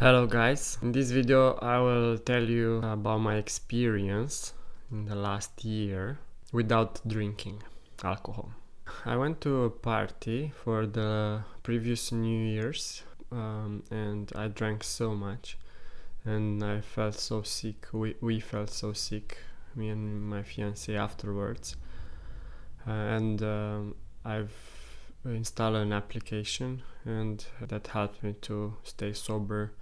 Hello guys, in this video I will tell you about my experience in the last year without drinking alcohol. I went to a party for the previous New Year's and I drank so much and I felt so sick. We felt so sick, me and my fiancée afterwards. I've installed an application and that helped me to stay sober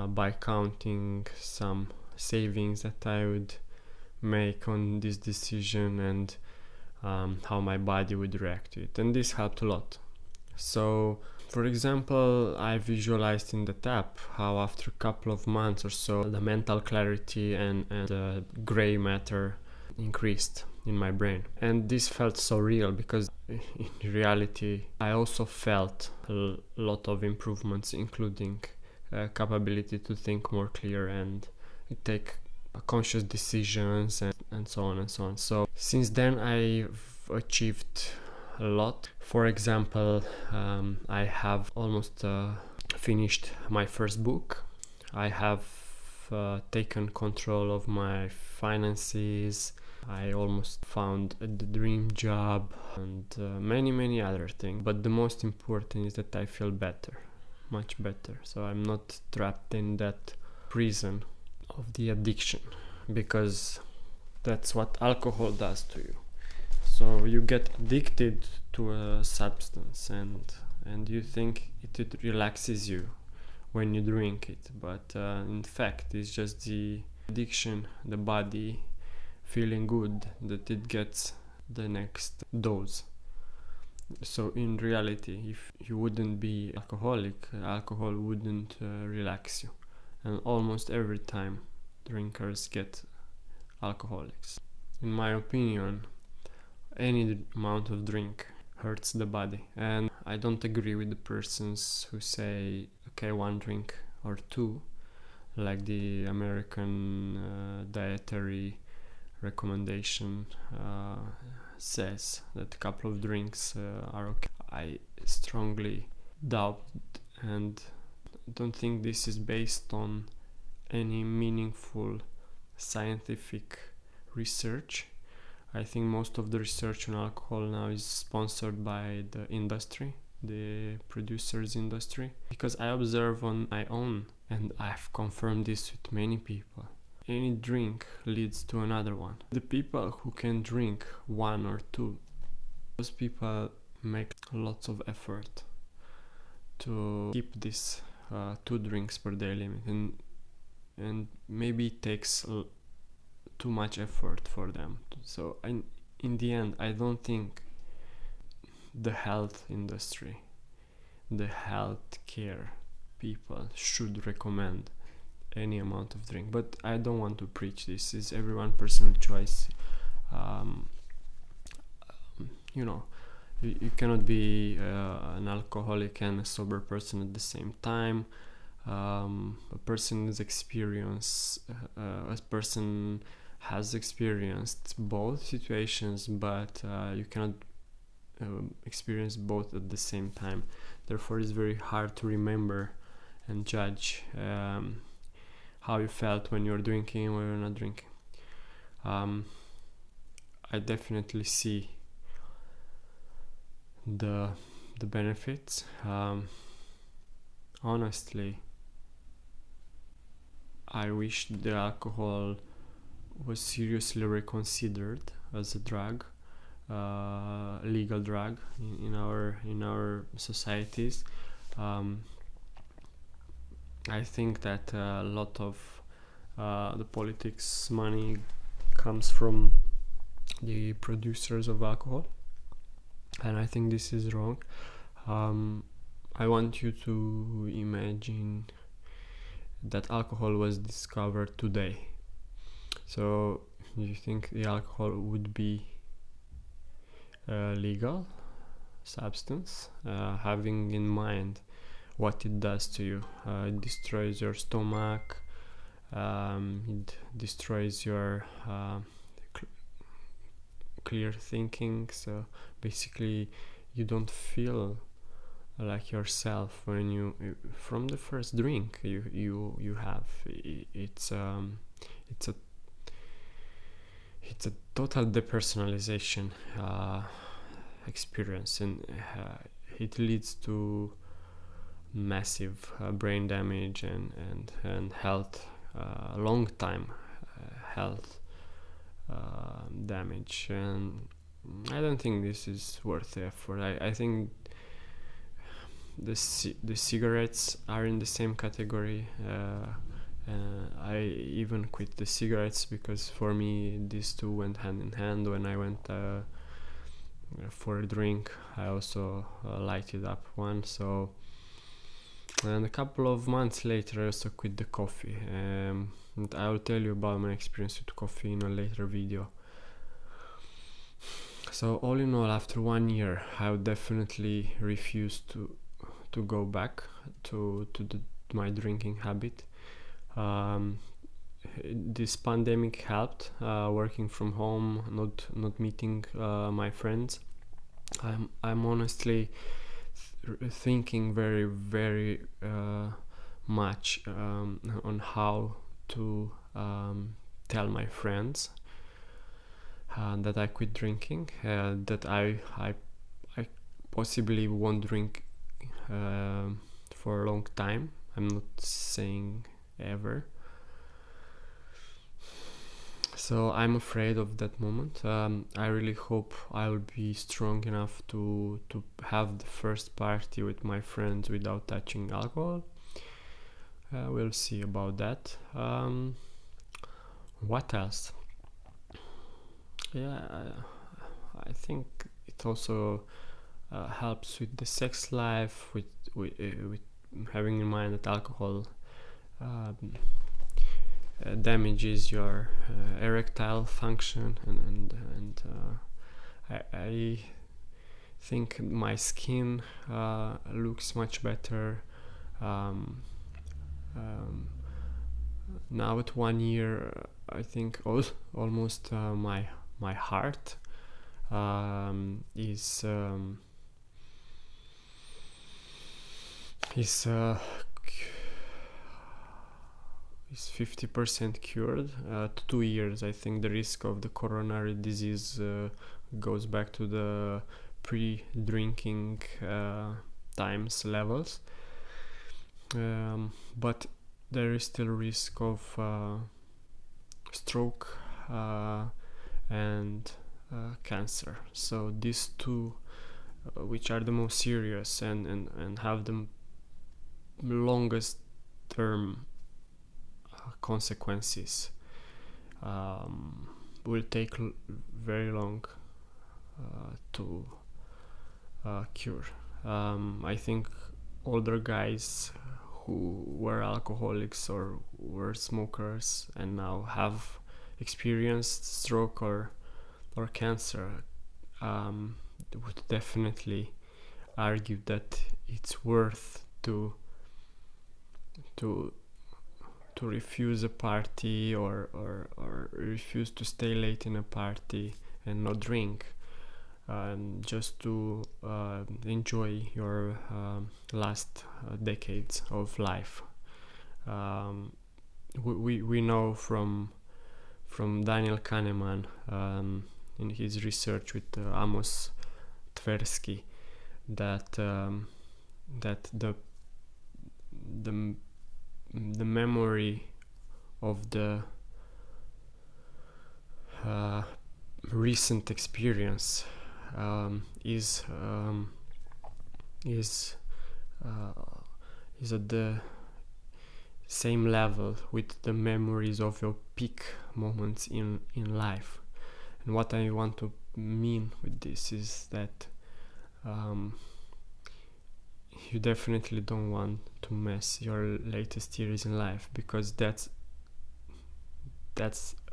by counting some savings that I would make on this decision and how my body would react to it, and this helped a lot. So for example, I visualized in the app how after a couple of months or so the mental clarity and the gray matter increased in my brain, and this felt so real because in reality I also felt a lot of improvements, including capability to think more clear and take conscious decisions and so on and so on. So since then I've achieved a lot. For example, I have almost finished my first book. I have taken control of my finances. I almost found the dream job and many other things. But the most important is that I feel better, much better. So I'm not trapped in that prison of the addiction, because that's what alcohol does to you. So you get addicted to a substance and you think it relaxes you when you drink it, but in fact it's just the addiction, the body feeling good that it gets the next dose. So in reality, if you wouldn't be alcoholic, alcohol wouldn't relax you, and almost every time drinkers get alcoholics. In my opinion, any amount of drink hurts the body, and I don't agree with the persons who say, okay, one drink or two, like the American dietary recommendation says that a couple of drinks are okay. I strongly doubt and don't think this is based on any meaningful scientific research. I think most of the research on alcohol now is sponsored by the industry, the producers industry, because I observe on my own, and I've confirmed this with many people. Any drink leads to another one. The people who can drink one or two, those people make lots of effort to keep this 2 drinks per day limit, and maybe it takes too much effort for them. So in the end, I don't think the health industry, the healthcare people should recommend any amount of drink, but I don't want to preach. This is everyone's personal choice. You cannot be an alcoholic and a sober person at the same time. A person has experienced both situations, but you cannot experience both at the same time. Therefore, it's very hard to remember and judge how you felt when you're drinking or you're not drinking. I definitely see the benefits. Honestly, I wish the alcohol was seriously reconsidered as a drug, legal drug in our societies. I think that a lot of the politics money comes from the producers of alcohol, and I think this is wrong. I want you to imagine that alcohol was discovered today. So you think the alcohol would be a legal substance, having in mind what it does to you? It destroys your stomach, it destroys your clear thinking. So basically you don't feel like yourself when you from the first drink you have. It's it's a it's a total depersonalization experience, and it leads to massive brain damage and health, long time health damage. And I don't think this is worth the effort. I think the cigarettes are in the same category. I even quit the cigarettes because for me these two went hand in hand. When I went for a drink, I also lighted up one. So, and a couple of months later, I also quit the coffee. And I will tell you about my experience with coffee in a later video. So all in all, after 1 year, I would definitely refuse to go back to my drinking habit. This pandemic helped, working from home, not meeting my friends. I'm honestly thinking very much on how to tell my friends that I quit drinking, that I possibly won't drink for a long time. I'm not saying ever. So I'm afraid of that moment. I really hope I'll be strong enough to have the first party with my friends without touching alcohol. We'll see about that. What else? Yeah, I think it also helps with the sex life, with having in mind that alcohol damages your erectile function, and I think my skin looks much better. Now at 1 year, I think almost my heart is 50% cured. 2 years, I think the risk of the coronary disease goes back to the pre-drinking times levels, but there is still risk of stroke and cancer. So these two, which are the most serious and have the longest term consequences, will take very long to cure. I think older guys who were alcoholics or were smokers and now have experienced stroke or cancer would definitely argue that it's worth to refuse a party or refuse to stay late in a party and not drink, just to enjoy your last decades of life. We know from Daniel Kahneman in his research with Amos Tversky that the memory of the recent experience is at the same level with the memories of your peak moments in life. And what I want to mean with this is that you definitely don't want to mess your latest years in life, because that's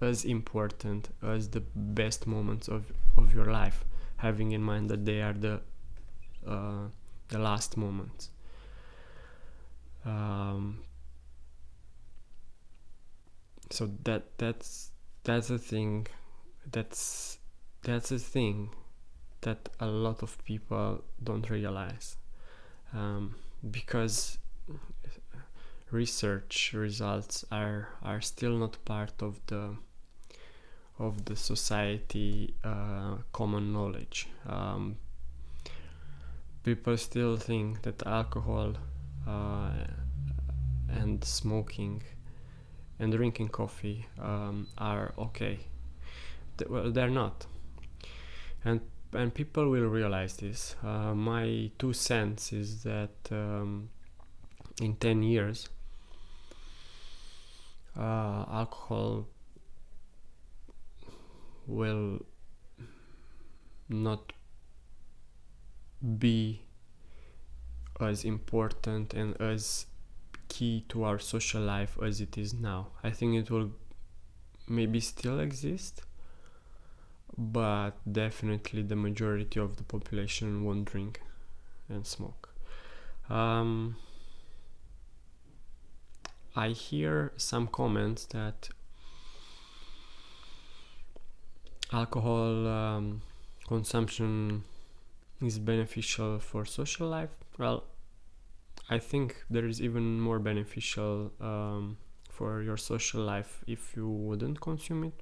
as important as the best moments of your life, having in mind that they are the last moments. So that's a thing that's a thing that a lot of people don't realize. because research results are still not part of the society common knowledge. People still think that alcohol and smoking and drinking coffee are okay. Well, they're not, and people will realize this. My 2 cents is that in 10 years alcohol will not be as important and as key to our social life as it is now. I think it will maybe still exist, but definitely the majority of the population won't drink and smoke. I hear some comments that alcohol consumption is beneficial for social life. Well, I think there is even more beneficial for your social life if you wouldn't consume it.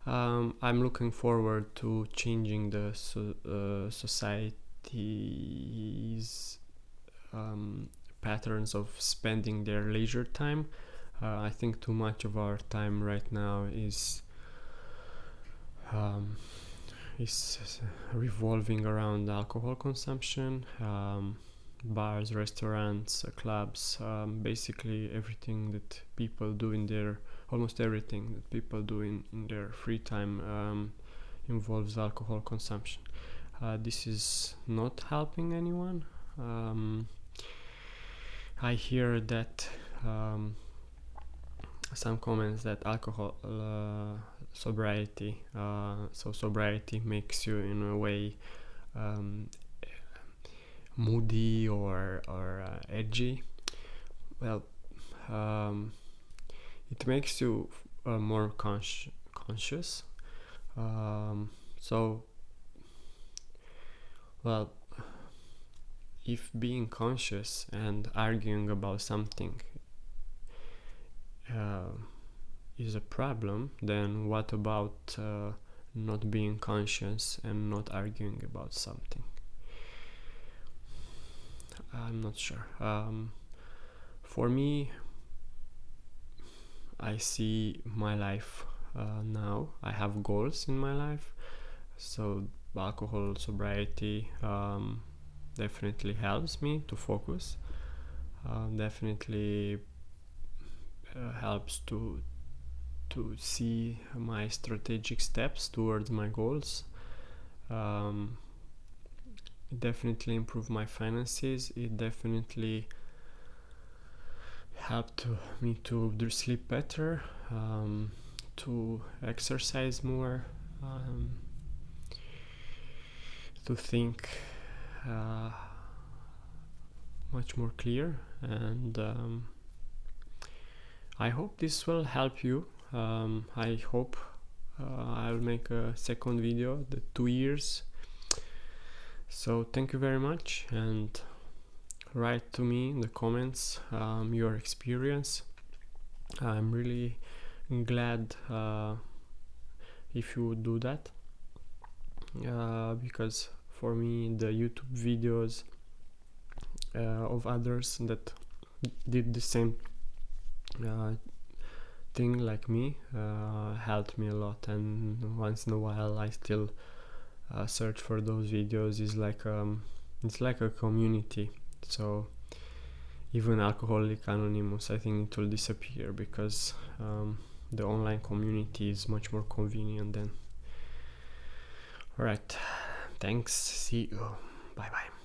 I'm looking forward to changing the society's patterns of spending their leisure time. I think too much of our time right now is revolving around alcohol consumption, bars, restaurants, clubs, basically everything that people do almost everything that people do in their free time involves alcohol consumption. This is not helping anyone. I hear that some comments that alcohol sobriety, so sobriety makes you in a way moody or edgy. Well, it makes you more conscious. So, well, if being conscious and arguing about something is a problem, then what about not being conscious and not arguing about something? I'm not sure. For me, I see my life now. I have goals in my life, so alcohol sobriety definitely helps me to focus. Definitely helps to see my strategic steps towards my goals. It definitely improved my finances. It definitely helped me to sleep better, to exercise more, to think much more clear, and I hope this will help you. I hope I'll make a second video, the 2 years. So thank you very much, and write to me in the comments your experience. I'm really glad if you would do that, because for me the YouTube videos of others that did the same thing like me helped me a lot, and once in a while I still search for those videos. It's like a community. So even Alcoholic Anonymous, I think it will disappear because the online community is much more convenient then. Alright, thanks, see you, bye bye.